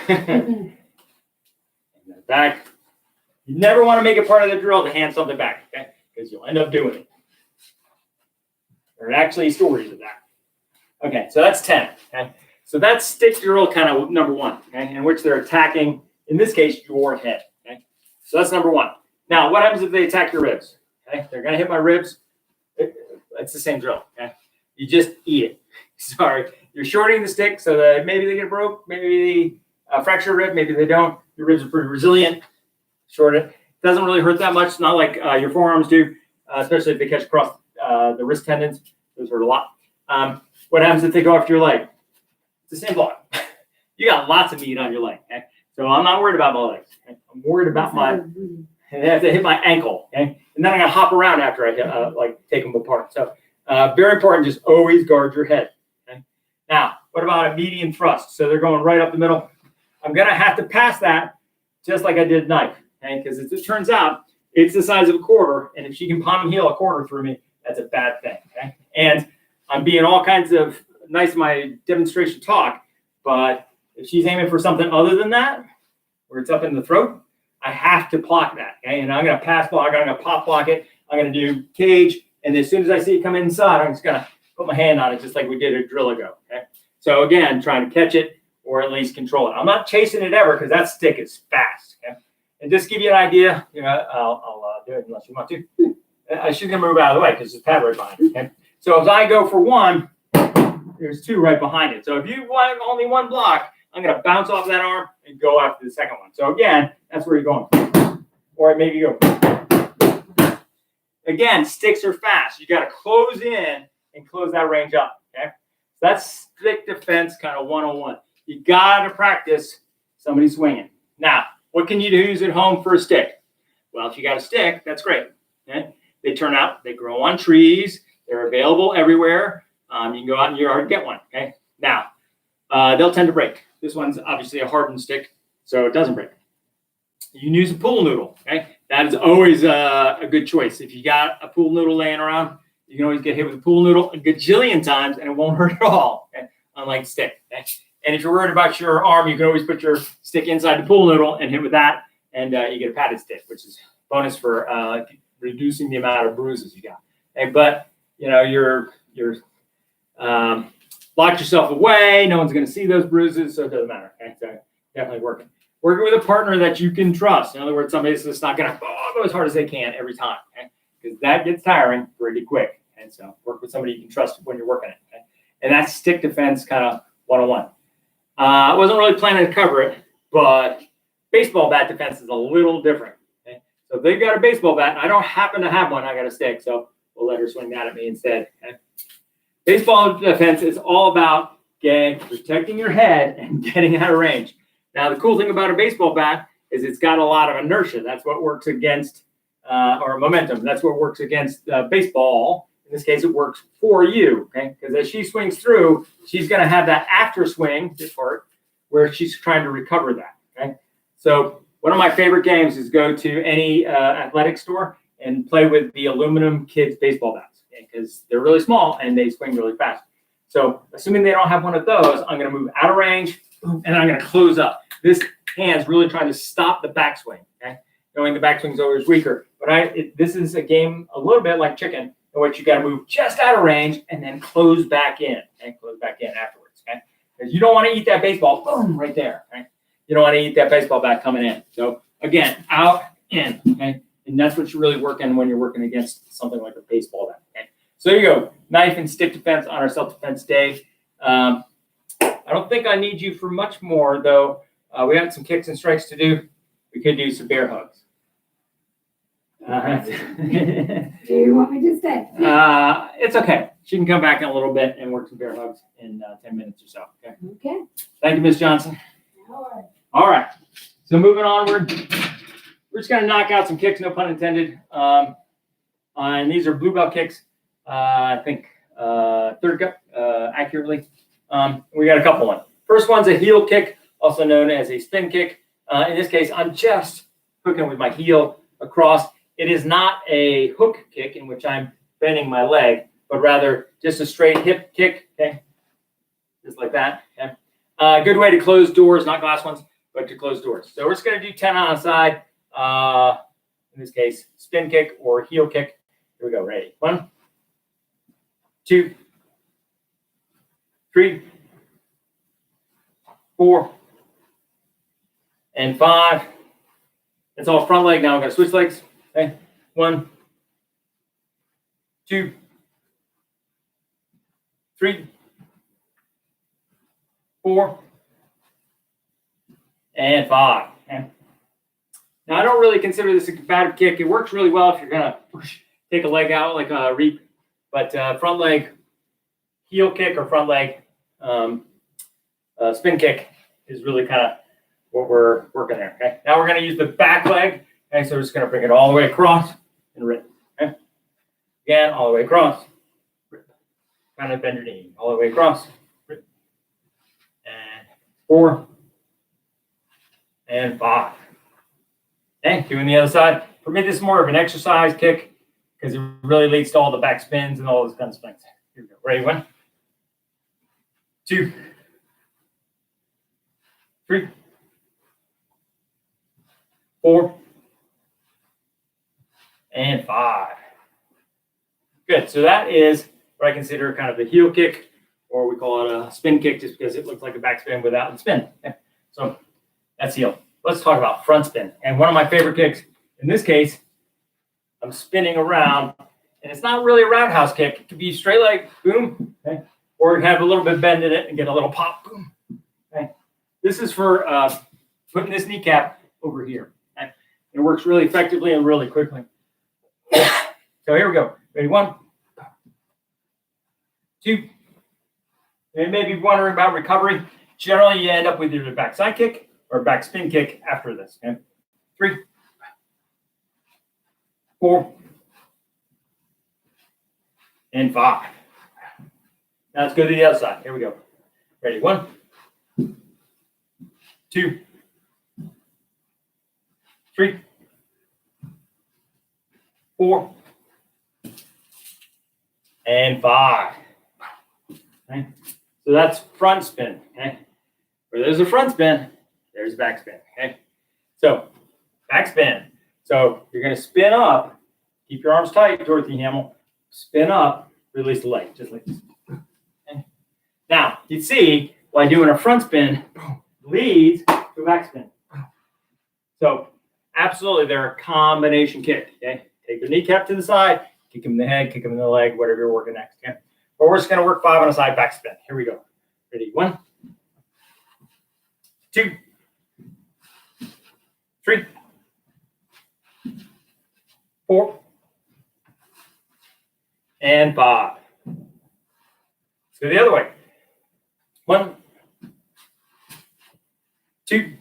And then back. You never want to make it part of the drill to hand something back, okay? Because you'll end up doing it. There are actually stories of that. Okay, so that's 10. Okay, so that's stick drill kind of number one, okay, in which they're attacking, in this case, your head. Okay, so that's number one. Now, what happens if they attack your ribs? Okay, they're going to hit my ribs. It's the same drill. Okay, you just eat it. Sorry, you're shorting the stick so that maybe they get broke, maybe they fracture a rib, maybe they don't. Your ribs are pretty resilient. Short it. Doesn't really hurt that much. Not like your forearms do, especially if they catch across the wrist tendons. Those hurt a lot. What happens if they go after your leg? It's the same block. You got lots of meat on your leg. Okay? So I'm not worried about my legs. Okay? I'm worried about they have to hit my ankle. Okay? And then I'm going to hop around after I hit, take them apart. So very important, just always guard your head. Okay? Now, what about a median thrust? So they're going right up the middle. I'm going to have to pass that just like I did knife. Okay, because as it turns out, it's the size of a quarter, and if she can palm heel a quarter through me, that's a bad thing. Okay, and I'm being all kinds of nice in my demonstration talk, but if she's aiming for something other than that, where it's up in the throat, I have to block that. Okay, and I'm going to pass block, I'm going to pop block it, I'm going to do cage, and as soon as I see it come inside, I'm just going to put my hand on it, just like we did a drill ago. Okay, so again, trying to catch it or at least control it. I'm not chasing it ever because that stick is fast. Okay. And just give you an idea, I'll do it unless you want to. She's going to move out of the way because there's a pad right behind it. Okay? So if I go for one, there's two right behind it. So if you want only one block, I'm going to bounce off that arm and go after the second one. So again, that's where you're going. Or maybe you go. Again, sticks are fast. You got to close in and close that range up. Okay, that's stick defense kind of 101. You got to practice somebody swinging. Now, what can you use at home for a stick? Well, if you got a stick, that's great. Okay? They turn out, they grow on trees. They're available everywhere. You can go out in your yard and get one. Okay. Now, they'll tend to break. This one's obviously a hardened stick, so it doesn't break. You can use a pool noodle. Okay. That is always a good choice. If you got a pool noodle laying around, you can always get hit with a pool noodle a gajillion times, and it won't hurt at all. Okay? Unlike stick. Okay? And if you're worried about your arm, you can always put your stick inside the pool noodle and hit with that, and you get a padded stick, which is bonus for reducing the amount of bruises you got. Okay, but you're locked yourself away. No one's going to see those bruises, so it doesn't matter. Okay, so definitely working with a partner that you can trust. In other words, somebody that's just not going to go as hard as they can every time, okay? Because that gets tiring pretty quick. And so work with somebody you can trust when you're working it. Okay? And that's stick defense kind of 101. I wasn't really planning to cover it, but baseball bat defense is a little different. Okay? So if they've got a baseball bat, and I don't happen to have one, I got a stick, so we'll let her swing that at me instead. Okay? Baseball defense is all about protecting your head and getting out of range. Now, the cool thing about a baseball bat is it's got a lot of inertia. That's what works against, or momentum. That's what works against baseball. In this case, it works for you, okay? Because as she swings through, she's going to have that after swing, this part, where she's trying to recover that, okay? So one of my favorite games is go to any athletic store and play with the aluminum kids baseball bats, because they're really small and they swing really fast. So assuming they don't have one of those, I'm going to move out of range, and I'm going to close up. This hand's really trying to stop the backswing, okay? Knowing the backswing is always weaker. But this is a game a little bit like chicken, in which you got to move just out of range and then close back in, okay? Close back in afterwards, okay? Because you don't want to eat that baseball, boom, right there, okay? You don't want to eat that baseball bat coming in. So again, out, in, okay? And that's what you're really working when you're working against something like a baseball bat, okay? So there you go, knife and stick defense on our self-defense day. I don't think I need you for much more, though. We got some kicks and strikes to do. We could do some bear hugs. Do you want me to stay? It's okay. She can come back in a little bit and work some bear hugs in 10 minutes or so. Okay. Okay. Thank you, Ms. Johnson. All right. All right. So moving onward, we're just going to knock out some kicks, no pun intended. And these are blue belt kicks. I think third cup accurately. We got a couple ones. First one's a heel kick, also known as a spin kick. In this case, I'm just hooking with my heel across. It is not a hook kick in which I'm bending my leg, but rather just a straight hip kick, okay? Just like that, okay? Good way to close doors, not glass ones, but to close doors. So we're just going to do 10 on a side. In this case, spin kick or heel kick. Here we go, ready. 1, 2, 3, 4, and 5. It's all front leg. Now I'm going to switch legs. Okay. 1, 2, 3, 4, and 5. Okay. Now I don't really consider this a combative kick. It works really well if you're going to take a leg out like a reap. But front leg heel kick or front leg spin kick is really kind of what we're working there. Okay. Now we're going to use the back leg. Okay, so we're just going to bring it all the way across and rip. Okay. Again, all the way across. Rip. Kind of bend your knee. All the way across. Rip. And 4. And 5. Okay, doing the other side. For me, this is more of an exercise kick because it really leads to all the back spins and all those kind of spins. Here we go. Ready? 1, 2, 3, 4, and 5. Good. So that is what I consider kind of the heel kick, or we call it a spin kick just because it looks like a back spin without the spin. Okay. So that's heel. Let's talk about front spin. And one of my favorite kicks, in this case, I'm spinning around, and it's not really a roundhouse kick. It could be straight leg, boom, okay? Or have a little bit bend in it and get a little pop, boom. Okay. This is for putting this kneecap over here. Okay? It works really effectively and really quickly. So here we go. Ready? 1, 2. And maybe wondering about recovery. Generally, you end up with either a backside kick or a back spin kick after this. Okay? 3, 4, and 5. Now let's go to the other side. Here we go. Ready? 1, 2, 3, 4, and 5. Okay. So that's front spin. Okay. Where there's a front spin, there's back spin. Okay. So back spin. So you're going to spin up. Keep your arms tight, Dorothy Hamill. Spin up, release the leg, just like this. Okay. Now you see why doing a front spin leads to a back spin. So absolutely, they're a combination kick. Okay. Take the kneecap to the side, Kick him in the head, kick him in the leg, whatever you're working next. Okay? But we're just going to work 5 on a side back spin. Here we go. Ready? 1, 2, 3, 4, and 5. Let's go the other way. 1, 2,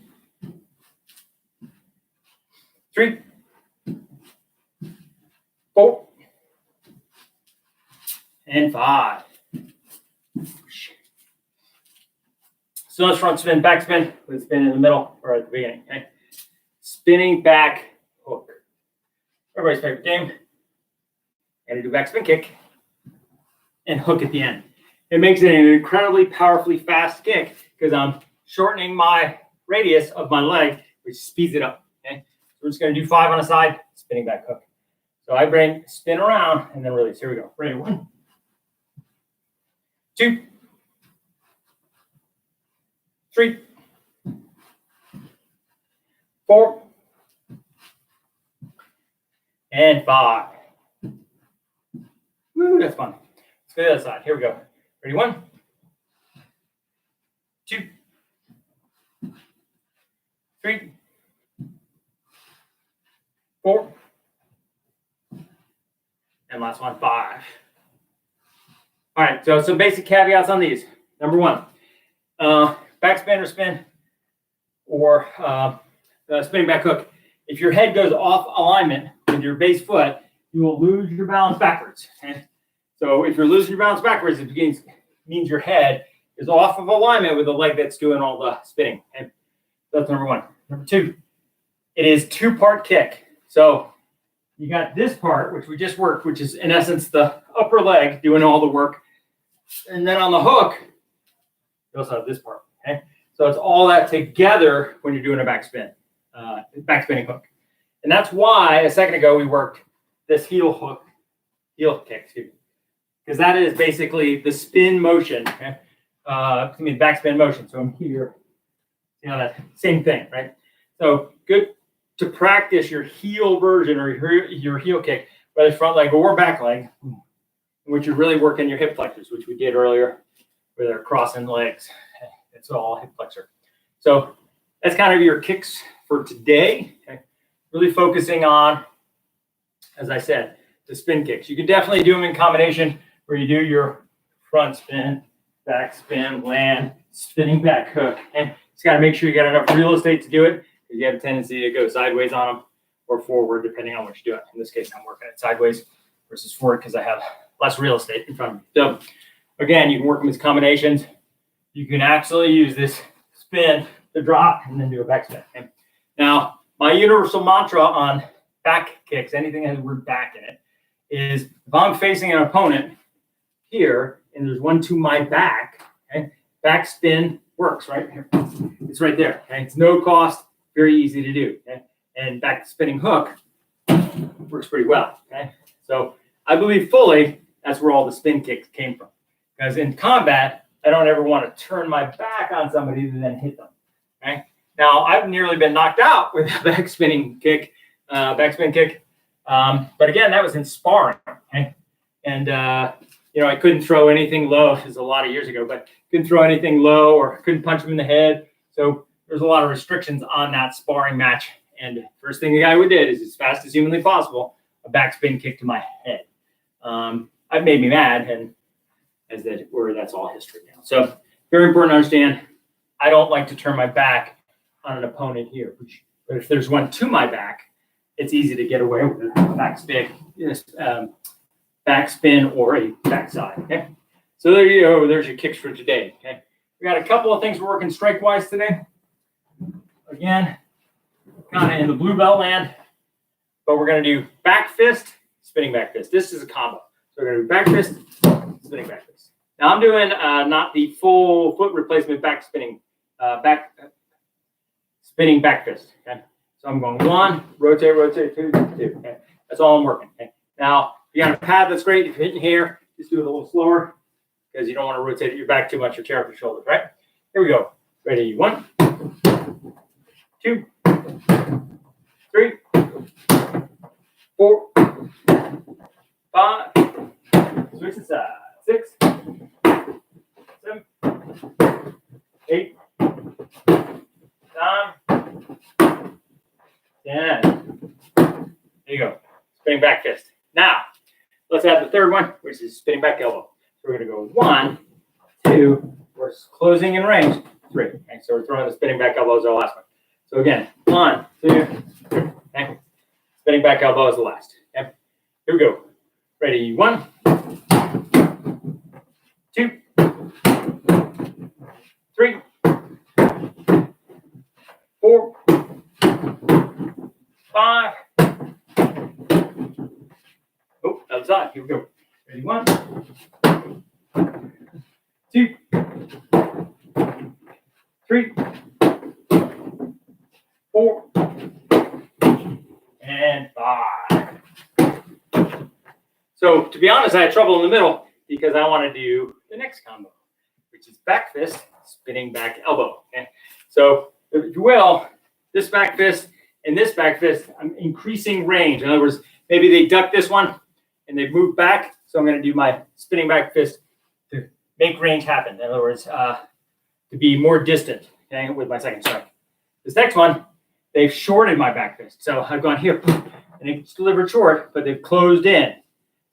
3, 4, and 5. So let's front spin, back spin. Let's spin in the middle or at the beginning. Okay? Spinning back hook. Everybody's favorite game. And do back spin kick and hook at the end. It makes it an incredibly powerfully fast kick because I'm shortening my radius of my leg, which speeds it up. Okay? So we're just going to do 5 on a side, spinning back hook. So I bring spin around and then release. Here we go. Ready? 1, 2, 3, 4, and 5. Woo, that's fun. Let's go to the other side. Here we go. Ready? 1, 2, 3, 4, and last one, 5. All right, so some basic caveats on these. Number 1, back spin or spin or spinning back hook. If your head goes off alignment with your base foot, you will lose your balance backwards. Okay? So if you're losing your balance backwards, it means your head is off of alignment with the leg that's doing all the spinning. Okay? That's number 1. Number 2, it is 2-part kick. So you got this part, which we just worked, which is in essence the upper leg doing all the work. And then on the hook, you also have this part. Okay? So it's all that together when you're doing a back spin, back spinning hook. And that's why a second ago we worked this heel kick, excuse me. Because that is basically the spin motion, okay? Back spin motion. So I'm here, that same thing, right? So good to practice your heel version or your heel kick, whether it's front leg or back leg, in which you're really working your hip flexors, which we did earlier, where they're crossing legs. It's all hip flexor. So that's kind of your kicks for today. Okay? Really focusing on, as I said, the spin kicks. You can definitely do them in combination where you do your front spin, back spin, land, spinning back hook. And just got to make sure you got enough real estate to do it because you have a tendency to go sideways on them or forward, depending on what you're doing. In this case, I'm working it sideways versus forward because I have less real estate in front of me. So again, you can work them as combinations. You can actually use this spin to drop and then do a back spin. Okay? Now, my universal mantra on back kicks, anything that has the word back in it, is if I'm facing an opponent here and there's one to my back, okay, back spin works right here. It's right there. Okay? It's no cost, very easy to do. Okay? And back spinning hook works pretty well. Okay? So I believe fully that's where all the spin kicks came from. Because in combat, I don't ever want to turn my back on somebody and then hit them. Okay? Now, I've nearly been knocked out with a back spin kick. But again, that was in sparring. Okay? And, I couldn't throw anything low. This was a lot of years ago, but couldn't throw anything low or couldn't punch him in the head. So there's a lot of restrictions on that sparring match. And first thing the guy did is, as fast as humanly possible, a back spin kick to my head. It made me mad, and that's all history now. So very important to understand, I don't like to turn my back on an opponent here. But if there's one to my back, it's easy to get away with a back spin or a backside. Okay, so there you go. There's your kicks for today. Okay, we got a couple of things we're working strike wise today. Again, kind of in the blue belt land, but we're going to do back fist, spinning back fist. This is a combo. So we're going to do back fist, spinning back fist. Now I'm doing not the full foot replacement back spinning back fist. Okay, so I'm going 1, rotate, 2. Okay, that's all I'm working. Okay, now if you got a pad, that's great. If you're hitting here, just do it a little slower because you don't want to rotate your back too much or tear up your shoulders. Right? Here we go. Ready? 1, 2, 3, 4, 5, 5, switch the side, 6, 7, 8, 9, 10. There you go. Spinning back fist. Now, let's add the third one, which is spinning back elbow. So we're going to go 1, 2, we're closing in range, 3. Okay, so we're throwing the spinning back elbow as our last one. So again, 1, 2, 3. Okay. Spinning back elbow is the last. Okay. Here we go. Ready? 1, 2, 3, 4, 5. Oh, outside. Here we go. Ready? 1, 2, 3, 4, and 5. So to be honest, I had trouble in the middle because I want to do the next combo, which is back fist, spinning back elbow. Okay. So if you will, this back fist and this back fist, I'm increasing range. In other words, maybe they duck this one and they move back. So I'm going to do my spinning back fist to make range happen. In other words, to be more distant, okay, with my second strike. This next one, they've shorted my back fist. So I've gone here and it's delivered short, but they've closed in.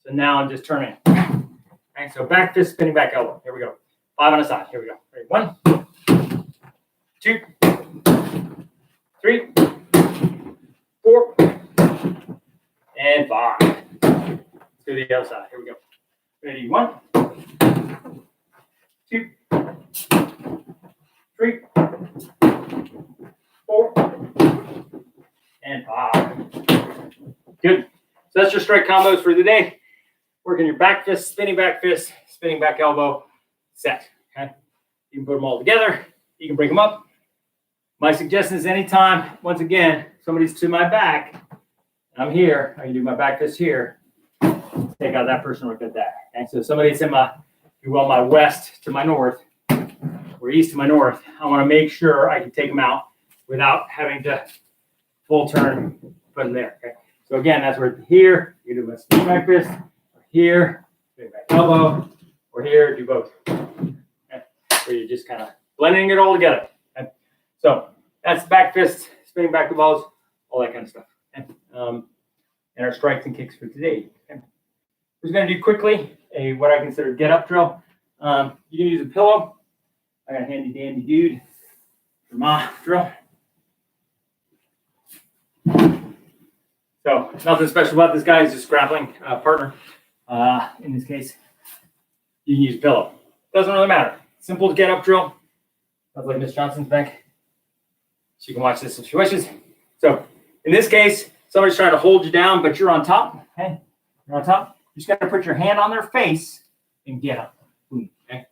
So now I'm just turning. Okay, so back fist, spinning back elbow. Here we go. 5 on a side. Here we go. Ready? 1, 2, 3, 4, and 5. Let's go to the other side. Here we go. Ready? 1, 2, 3, 4, and 5. Good. So that's your strike combos for the day. Working your back fist, spinning back elbow, set. Okay. You can put them all together. You can break them up. My suggestion is anytime, once again, somebody's to my back, I'm here, I can do my back fist here, take out that person right there. Okay. So somebody's in my, if you will, my west to my north, or east to my north, I want to make sure I can take them out without having to full turn, put them there. Okay. So again, that's where here, you do a spin back fist, or here, spin back elbow, or here, do both. Okay. Where you're just kind of blending it all together. Okay. So that's back fist, spinning back the balls, all that kind of stuff. Okay. And our strikes and kicks for today. Okay. We're going to do quickly what I consider get up drill. You can use a pillow. I got a handy dandy dude for my drill. So nothing special about this guy. He's just grappling partner. In this case, you can use a pillow. Doesn't really matter. Simple to get up drill. Sounds like Miss Johnson's back. She can watch this if she wishes. So in this case, somebody's trying to hold you down, but you're on top. Okay, you're on top. You just got to put your hand on their face and get up. Okay.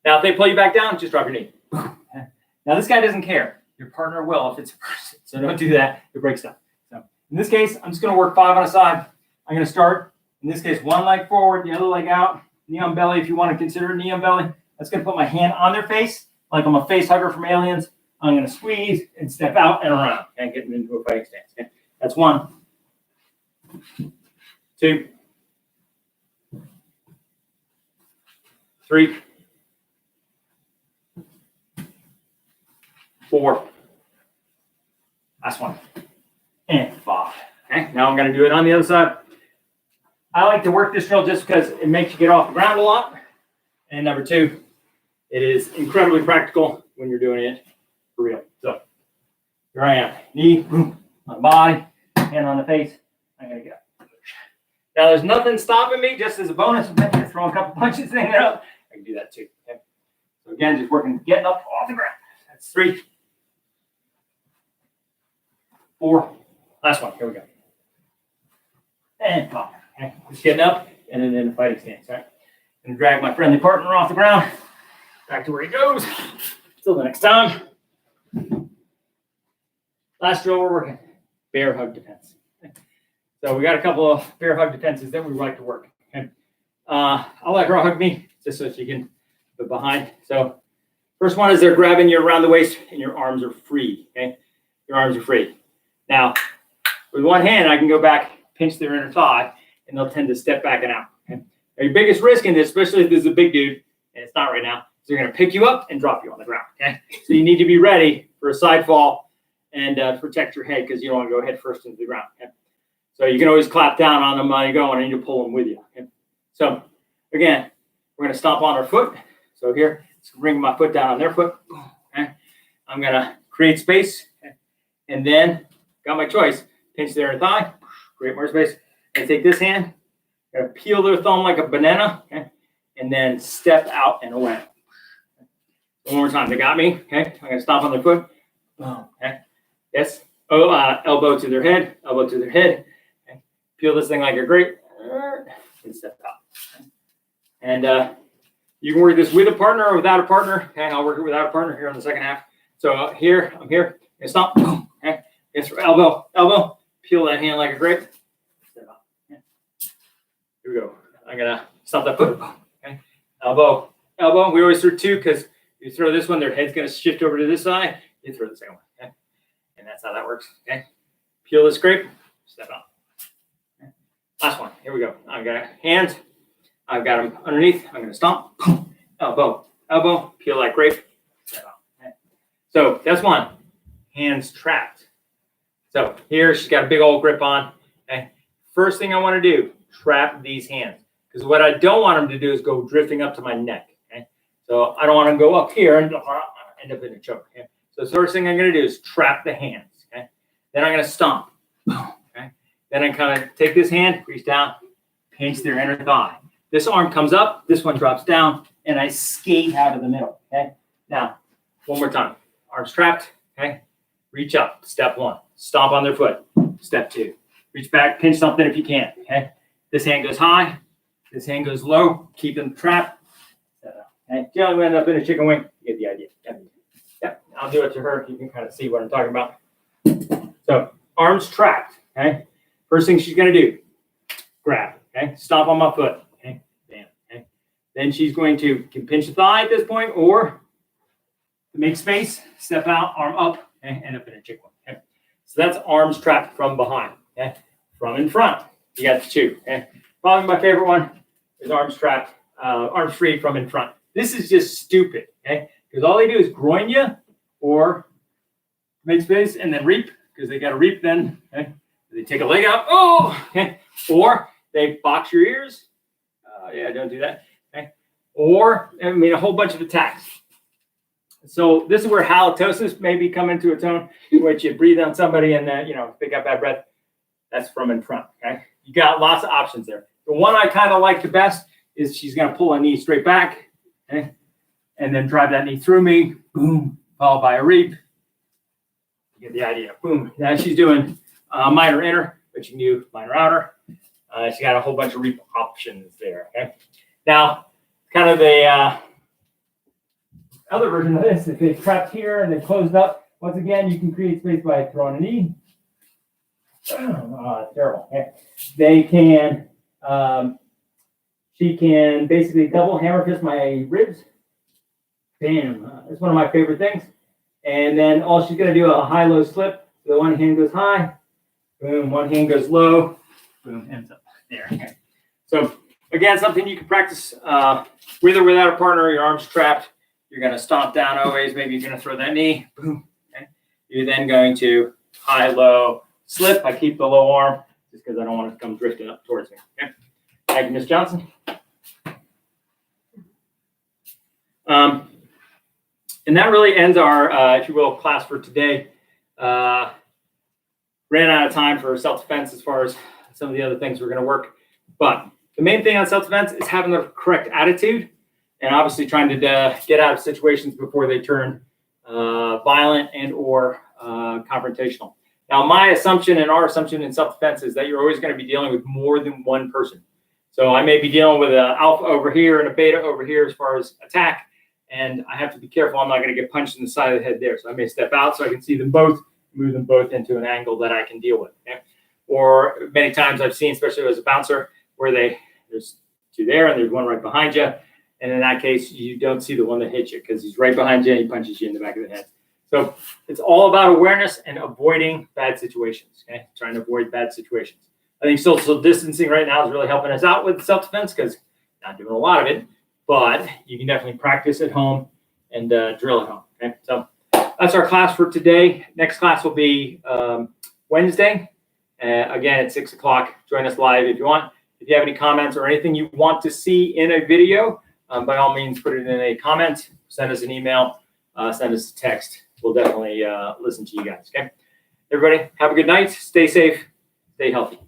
Now, if they pull you back down, just drop your knee. Okay. Now, this guy doesn't care. Your partner will if it's a person. So don't do that. It breaks stuff. So in this case, I'm just going to work 5 on a side. I'm going to start, in this case, one leg forward, the other leg out. Knee on belly, if you want to consider knee on belly. That's going to put my hand on their face, like I'm a face hugger from Aliens. I'm going to squeeze and step out and around. Okay, getting into a fighting stance. Okay. That's 1, 2, 3, 4. Last one. And 5. Okay, now I'm going to do it on the other side. I like to work this drill just because it makes you get off the ground a lot. And number 2, it is incredibly practical when you're doing it for real. So here I am. Knee, boom, on the body, hand on the face. I'm going to get up. Now there's nothing stopping me, just as a bonus, I'm throwing a couple punches in there. I can do that too. Okay. So again, just working, getting up off the ground. That's 3, 4. Last one. Here we go. And 5. Okay. Just getting up and then in the fighting stance. Right. And drag my friendly partner off the ground. Back to where he goes. Till the next time. Last drill we're working. Bear hug defense. Okay. So we got a couple of bear hug defenses that we like to work. Okay. I'll let her hug me just so she can put behind. So first one is they're grabbing you around the waist and your arms are free. Okay. Your arms are free. Now, with one hand, I can go back, pinch their inner thigh, and they'll tend to step back and out. Okay? Now, your biggest risk in this, especially if this is a big dude, and it's not right now, is they're going to pick you up and drop you on the ground. Okay, so you need to be ready for a side fall and protect your head because you don't want to go head first into the ground. Okay? So you can always clap down on them while you're going, and you pull them with you. Okay? So again, we're going to stomp on our foot. So here, let's bring my foot down on their foot. Okay? I'm going to create space, okay? And then got my choice. Pinch their thigh, create more space, and take this hand, going to peel their thumb like a banana, okay? And then step out and away. One more time. They got me. Okay. I'm going to stomp on their foot. Boom. Okay. Yes. Oh, elbow to their head. Elbow to their head. Okay. Peel this thing like a grape. And step out. Okay. And you can work this with a partner or without a partner. Okay. I'll work it without a partner here in the second half. So here, I'm here. And stomp. Boom. Okay. Yes. Elbow. Elbow. Peel that hand like a grape. Step out. Okay. Here we go. I'm going to stomp that foot. Okay. Elbow. Elbow. We always throw two because you throw this one, their head's going to shift over to this side. You throw the second one. Okay. And that's how that works. Okay. Peel this grape. Step out. Okay. Last one. Here we go. I've got hands. I've got them underneath. I'm going to stomp. Elbow. Elbow. Peel like grape. Step out. Okay. So that's one. Hands trapped. So here she's got a big old grip on. Okay. First thing I want to do, trap these hands. Because what I don't want them to do is go drifting up to my neck. Okay. So I don't want them to go up here and end up in a choke. Okay. So the first thing I'm going to do is trap the hands. Okay. Then I'm going to stomp. Okay. Then I kind of take this hand, reach down, pinch their inner thigh. This arm comes up, this one drops down, and I skate out of the middle. Okay. Now, one more time. Arms trapped. Okay. Reach up. Step one. Stomp on their foot. Step two. Reach back, pinch something if you can. Okay. This hand goes high. This hand goes low. Keep them trapped. Okay. Generally, we end up in a chicken wing. You get the idea. Yep. I'll do it to her. You can kind of see what I'm talking about. So arms trapped. Okay. First thing she's going to do, grab. Okay. Stomp on my foot. Okay. Bam. Okay. Then she's going to can pinch the thigh at this point, or make space, step out, arm up, and end up in a chicken wing. Okay. So that's arms trapped from behind. Okay. From in front, you got the two. Okay. Probably my favorite one is arms trapped, arms free from in front. This is just stupid. Okay. Because all they do is groin you or make space and then reap, because they got to reap then. Okay. They take a leg out. Oh, okay. Or they box your ears. Yeah, don't do that. Okay. Or, I mean, a whole bunch of attacks. So this is where halitosis maybe come into its own, which you breathe on somebody and then, if they got bad breath, that's from in front. Okay. You got lots of options there. The one I kind of like the best is she's going to pull a knee straight back. Okay. And then drive that knee through me, boom, followed by a reap. You get the idea, boom. Now she's doing minor inner, but you can do minor outer. She's got a whole bunch of reap options there, okay? Now, kind of the other version of this, if they trapped here and they closed up, once again, you can create space by throwing a knee. Oh, terrible, okay? They can, she can basically double hammer fist my ribs. Bam, it's one of my favorite things. And then all she's going to do a high-low slip. So one hand goes high, boom, one hand goes low, boom, ends up there. Okay. So again, something you can practice with or without a partner. Your arms trapped. You're going to stomp down always. Maybe you're going to throw that knee, boom. Okay. You're then going to high-low slip. I keep the low arm just because I don't want it to come drifting up towards me. Okay. Thank you, Ms. Johnson. And that really ends our, if you will, class for today. Ran out of time for self-defense as far as some of the other things we're going to work. But the main thing on self-defense is having the correct attitude and obviously trying to get out of situations before they turn violent and or confrontational. Now, my assumption and our assumption in self-defense is that you're always going to be dealing with more than one person. So I may be dealing with an alpha over here and a beta over here as far as attack. And I have to be careful. I'm not going to get punched in the side of the head there. So I may step out so I can see them both, move them both into an angle that I can deal with. Okay? Or many times I've seen, especially as a bouncer, where there's two there and there's one right behind you. And in that case, you don't see the one that hits you because he's right behind you and he punches you in the back of the head. So it's all about awareness and avoiding bad situations. Okay? Trying to avoid bad situations. I think social distancing right now is really helping us out with self-defense because not doing a lot of it, but you can definitely practice at home and drill at home. Okay, so that's our class for today. Next class will be Wednesday. Again, at 6 o'clock. Join us live if you want. If you have any comments or anything you want to see in a video, by all means, put it in a comment, send us an email, send us a text. We'll definitely listen to you guys. Okay, everybody, have a good night. Stay safe. Stay healthy.